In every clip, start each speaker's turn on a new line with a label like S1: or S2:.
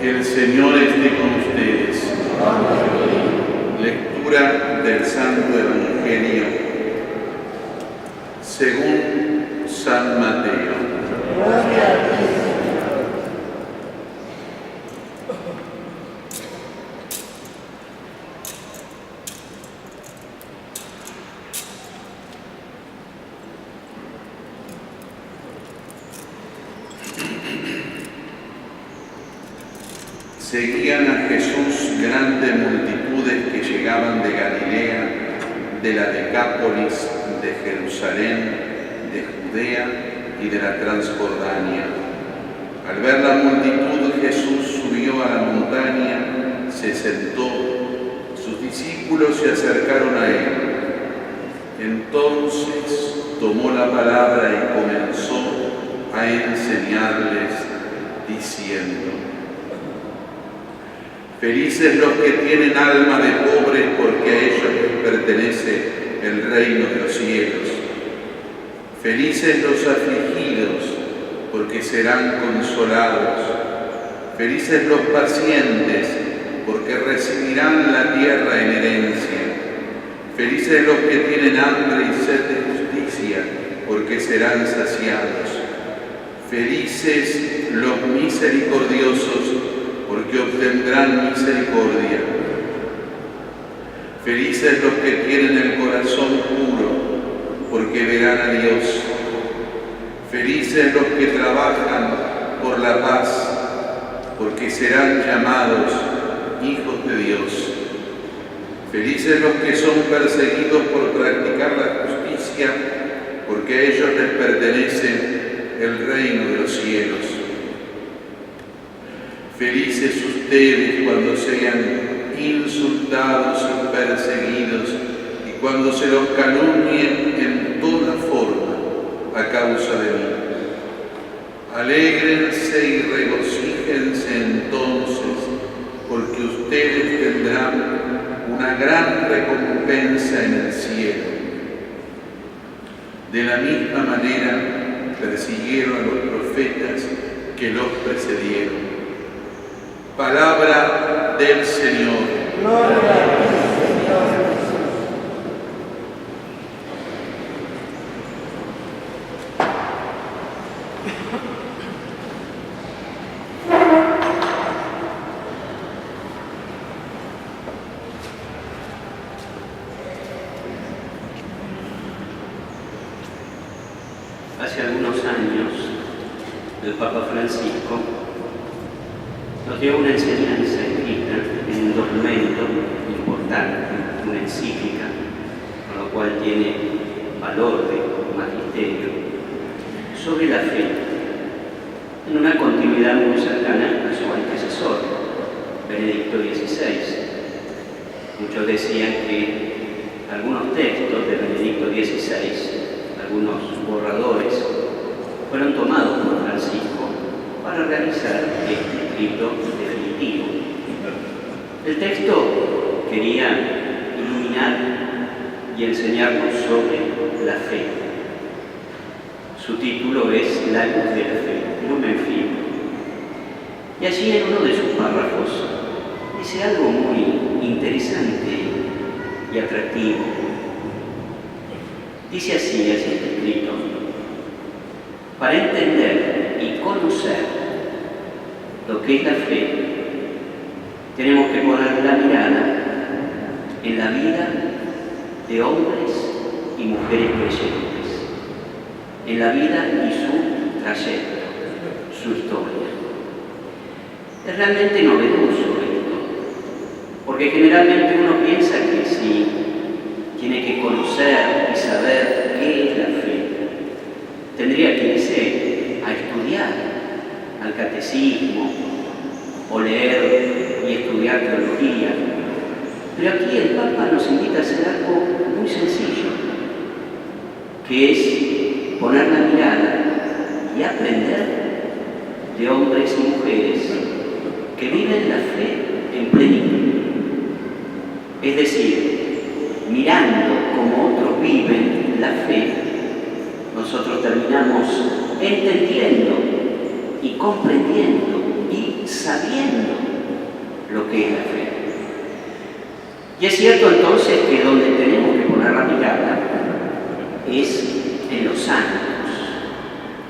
S1: El Señor esté con ustedes. Lectura del Santo Evangelio según San Mateo.
S2: Gloria a ti, Señor.
S1: Seguían a Jesús grandes multitudes que llegaban de Galilea, de la Decápolis, de Jerusalén, de Judea y de la Transjordania. Al ver la multitud, Jesús subió a la montaña, se sentó, sus discípulos se acercaron a él. Entonces tomó la palabra y comenzó a enseñarles, diciendo: Felices los que tienen alma de pobres, porque a ellos les pertenece el reino de los cielos. Felices los afligidos, porque serán consolados. Felices los pacientes, porque recibirán la tierra en herencia. Felices los que tienen hambre y sed de justicia, porque serán saciados. Felices los misericordiosos, porque obtendrán misericordia. Felices los que tienen el corazón puro, porque verán a Dios. Felices los que trabajan por la paz, porque serán llamados hijos de Dios. Felices los que son perseguidos por practicar la justicia, porque a ellos les pertenece el reino de los cielos. Felices ustedes cuando sean insultados y perseguidos y cuando se los calumnien en toda forma a causa de mí. Alégrense y regocíjense entonces, porque ustedes tendrán una gran recompensa en el cielo. De la misma manera persiguieron a los profetas que los precedieron. Palabra del Señor.
S2: Gloria a ti, Señor Jesús.
S3: Hace algunos años, el Papa Francisco nos dio una enseñanza escrita en un documento importante, una encíclica, con lo cual tiene valor de magisterio, sobre la fe, en una continuidad muy cercana a su antecesor, Benedicto XVI. Muchos decían que algunos textos de Benedicto XVI, algunos borradores, fueron tomados por Francisco para realizar este escrito definitivo. El texto quería iluminar y enseñarnos sobre la fe. Su título es La luz de la fe, Lumen Fidei. Y allí en uno de sus párrafos dice algo muy interesante y atractivo. Dice así, así está escrito: para entender y conocer lo que es la fe, tenemos que poner la mirada en la vida de hombres y mujeres creyentes, en la vida y su trayecto, su historia. Es realmente novedoso esto, porque generalmente uno piensa que si tiene que conocer y saber qué es la fe, tendría que irse a estudiar al catecismo o leer y estudiar teología. Pero aquí el Papa nos invita a hacer algo muy sencillo, que es poner la mirada y aprender de hombres y mujeres que viven la fe en plenitud. Es decir, mirando como otros viven la fe, nosotros terminamos entendiendo y comprendiendo y sabiendo lo que es la fe. Y es cierto entonces que donde tenemos que poner la mirada es en los santos.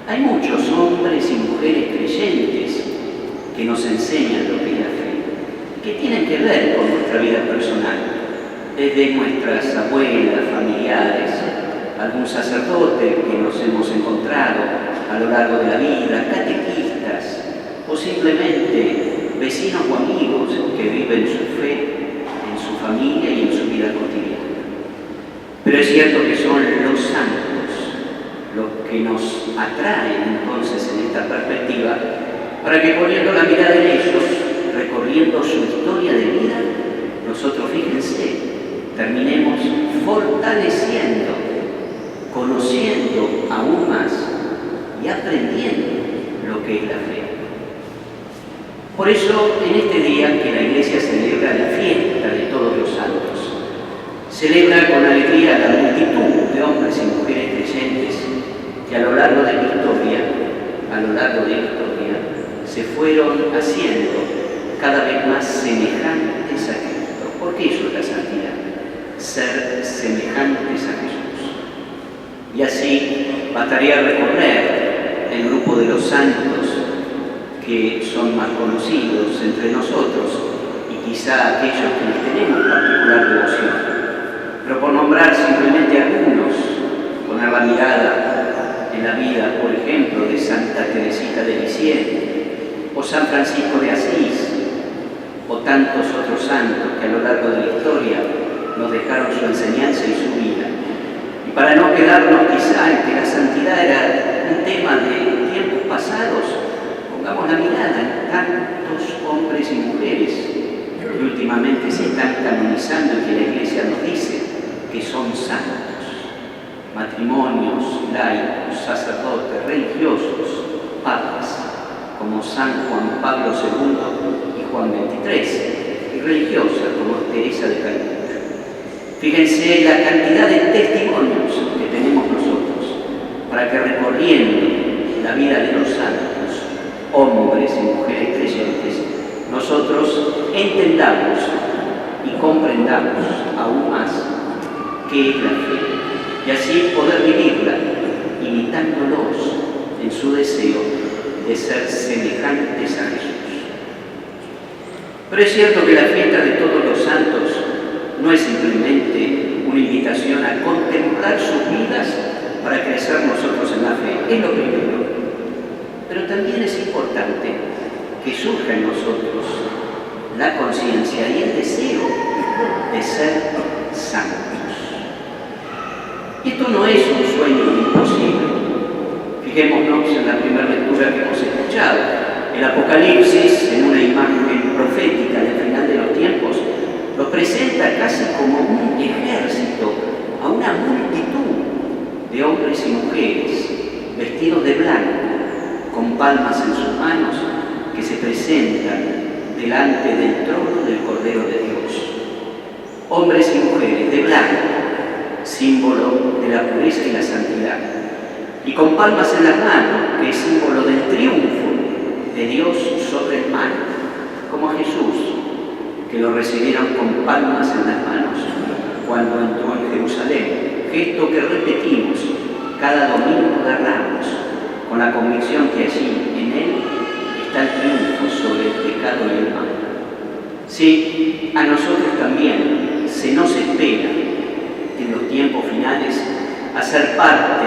S3: Hay muchos hombres y mujeres creyentes que nos enseñan lo que es la fe, que tienen que ver con nuestra vida personal, desde nuestras abuelas, familiares, algún sacerdote que nos hemos encontrado a lo largo de la vida, catequistas o simplemente vecinos o amigos que viven su fe en su familia y en su vida cotidiana. Pero es cierto que son los santos los que nos atraen entonces en esta perspectiva para que poniendo la mirada en ellos, recorriendo su historia de vida, nosotros, fíjense, terminemos fortaleciendo, conociendo aún más y aprendiendo lo que es la fe. Por eso, en este día que la Iglesia celebra la fiesta de todos los santos, celebra con alegría la multitud de hombres y mujeres creyentes que a lo largo de la historia, se fueron haciendo cada vez más semejantes a Cristo. ¿Por qué eso es la santidad? Ser semejantes a Jesús. Y así bastaría recorrer el grupo de los santos que son más conocidos entre nosotros y quizá aquellos que les tenemos particular devoción. Pero por nombrar simplemente algunos, poner la mirada en la vida, por ejemplo, de Santa Teresita de Lisieux, o San Francisco de Asís, o tantos otros santos que a lo largo de la historia nos dejaron su enseñanza y su vida. Y para no quedarnos quizá en que la santidad era un tema de tiempos pasados, pongamos la mirada en tantos hombres y mujeres que últimamente se están canonizando y que la Iglesia nos dice que son santos. Matrimonios, laicos, sacerdotes, religiosos, papas, como San Juan Pablo II y Juan XXIII, y religiosas como Teresa de Calcuta. Fíjense la cantidad de testimonios que tenemos nosotros para que recorriendo la vida de los santos, hombres y mujeres creyentes, nosotros entendamos y comprendamos aún más qué es la fe y así poder vivirla imitándolos en su deseo de ser semejantes a Jesús. Pero es cierto que la fiesta de todos los santos no es simplemente una invitación a contemplar sus vidas para crecer nosotros en la fe, es lo primero. Pero también es importante que surja en nosotros la conciencia y el deseo de ser santos. Y esto no es un sueño imposible. Fijémonos en la primera lectura que hemos escuchado. El Apocalipsis, en una imagen profética del final de los tiempos, lo presenta casi como un ejército, a una multitud de hombres y mujeres vestidos de blanco, con palmas en sus manos, que se presentan delante del trono del Cordero de Dios. Hombres y mujeres de blanco, símbolo de la pureza y la santidad, y con palmas en las manos, que es símbolo del triunfo de Dios sobre el mal, como a Jesús, que lo recibieron con palmas en las manos cuando entró en Jerusalén, gesto que repetimos cada domingo de Ramos, con la convicción que allí, en Él, está el triunfo sobre el pecado y el mal. Sí, a nosotros también se nos espera en los tiempos finales a ser parte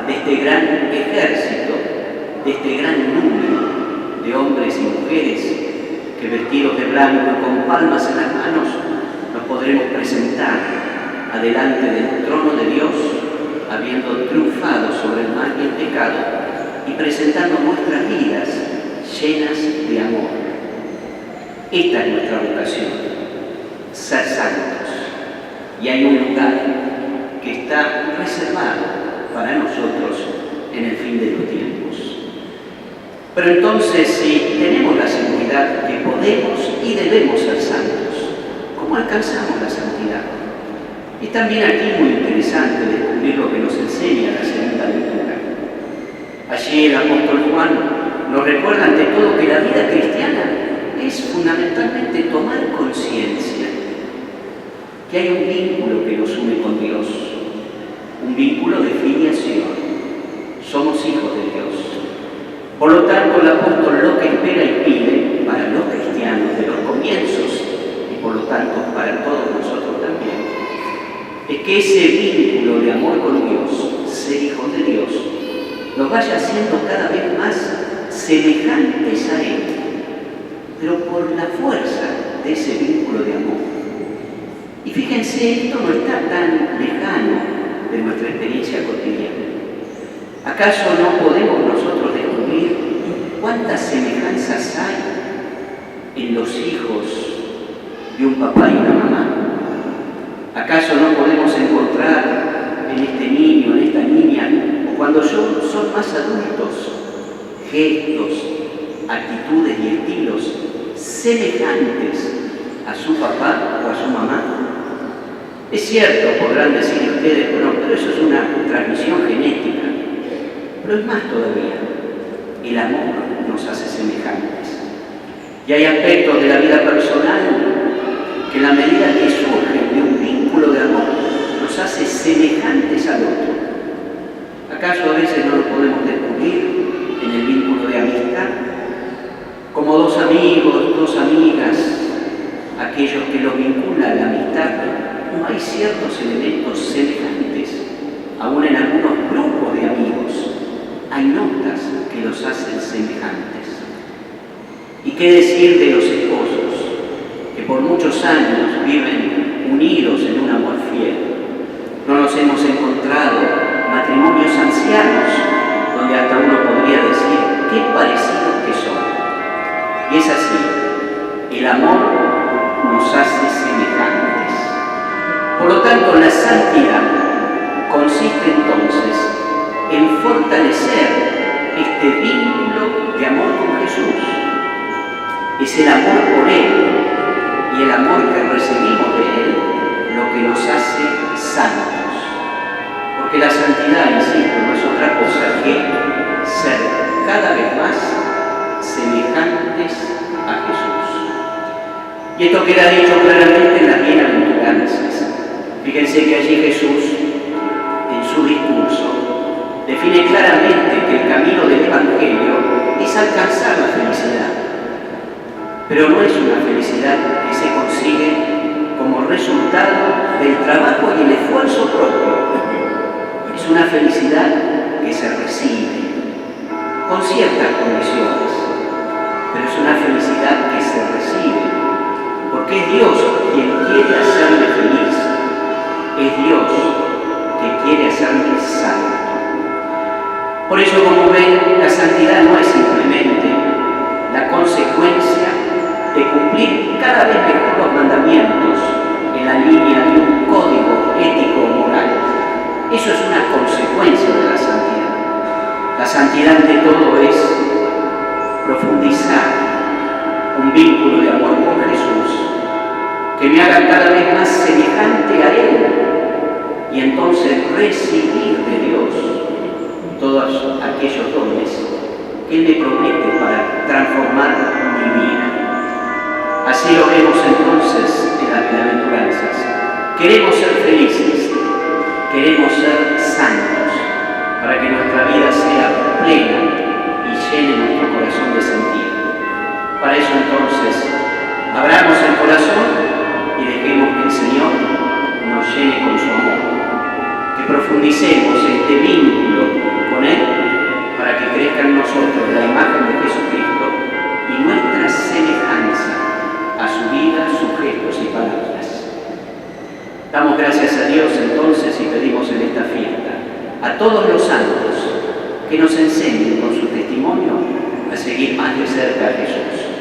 S3: de este gran ejército, de este gran número de hombres y mujeres que vestidos de blanco y con palmas en las manos nos podremos presentar adelante del trono de Dios, habiendo triunfado sobre el mal y el pecado y presentando nuestras vidas llenas de amor. Esta es nuestra vocación, ser santos. Y hay un lugar que está reservado para nosotros en el fin de los tiempos. Pero entonces, si tenemos la seguridad que podemos y debemos ser santos, ¿cómo alcanzamos la santidad? Y también aquí muy interesante descubrir lo que nos enseña la segunda lectura. Allí el apóstol Juan nos recuerda ante todo que la vida cristiana es fundamentalmente tomar que hay un vínculo que nos une con Dios, un vínculo de filiación. Somos hijos de Dios. Por lo tanto, el apóstol lo que espera y pide para los cristianos de los comienzos, y por lo tanto para todos nosotros también, es que ese vínculo de amor con Dios, ser hijos de Dios, nos vaya haciendo cada vez más semejantes a Él, pero por la fuerza de ese vínculo de amor. Y fíjense, esto no está tan lejano de nuestra experiencia cotidiana. ¿Acaso no podemos nosotros descubrir cuántas semejanzas hay en los hijos de un papá y una mamá? ¿Acaso no podemos encontrar en este niño, en esta niña, o cuando son más adultos, gestos, actitudes y estilos semejantes a su papá o a su mamá? Es cierto, podrán decir ustedes, bueno, pero eso es una transmisión genética. Pero es más todavía, el amor nos hace semejantes. Y hay aspectos de la vida personal que en la medida que surgen de un vínculo de amor, nos hace semejantes al otro. ¿Acaso a veces no lo podemos descubrir en el vínculo de amistad? Como dos amigos, dos amigas, aquellos que los vincula a la amistad, no hay ciertos elementos semejantes, aún en algunos grupos de amigos. Hay notas que los hacen semejantes. ¿Y qué decir de los esposos, que por muchos años viven unidos en un amor fiel? No nos hemos encontrado matrimonios ancianos, donde hasta uno podría decir, qué parecidos que son. Y es así, el amor nos hace semejantes. Por lo tanto, la santidad consiste entonces en fortalecer este vínculo de amor con Jesús. Es el amor por Él y el amor que recibimos de Él lo que nos hace santos. Porque la santidad, insisto, no es otra cosa que ser cada vez más semejantes a Jesús. Y esto queda dicho claramente en las bienaventuranzas. Fíjense que allí Jesús, en su discurso, define claramente que el camino del Evangelio es alcanzar la felicidad. Pero no es una felicidad que se consigue como resultado del trabajo y el esfuerzo propio. Es una felicidad que se recibe con ciertas condiciones, pero es una felicidad que se recibe porque es Dios quien quiere hacerme feliz, es Dios que quiere hacerme santo. Por eso, como ven, la santidad no es simplemente la consecuencia de cumplir cada vez mejor los mandamientos en la línea de un código ético o moral. Eso es una consecuencia de la santidad. La santidad ante todo es profundizar un vínculo de amor con Jesús que me haga cada vez más semejante a Él y entonces recibir de Dios todos aquellos dones que Él me promete para transformar mi vida. Así lo vemos entonces en las bienaventuranzas. Queremos ser felices, queremos ser santos, para que nuestra vida sea plena y llene nuestro corazón de sentido. Para eso entonces, abramos el corazón y dejemos que el Señor nos llene con su amor. Que profundicemos este vínculo con Él para que crezca en nosotros la imagen de Jesucristo y nuestra semejanza a su vida, sus gestos y palabras. Damos gracias a Dios entonces y pedimos en esta fiesta a todos los santos que nos enseñen con su testimonio a seguir más de cerca a Jesús.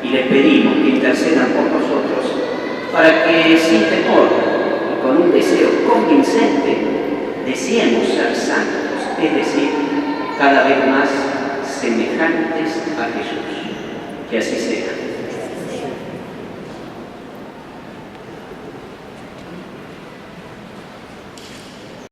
S3: Y les pedimos que intercedan por nosotros para que sin temor y con un deseo convincente deseemos ser santos, es decir, cada vez más semejantes a Jesús. Que así sea.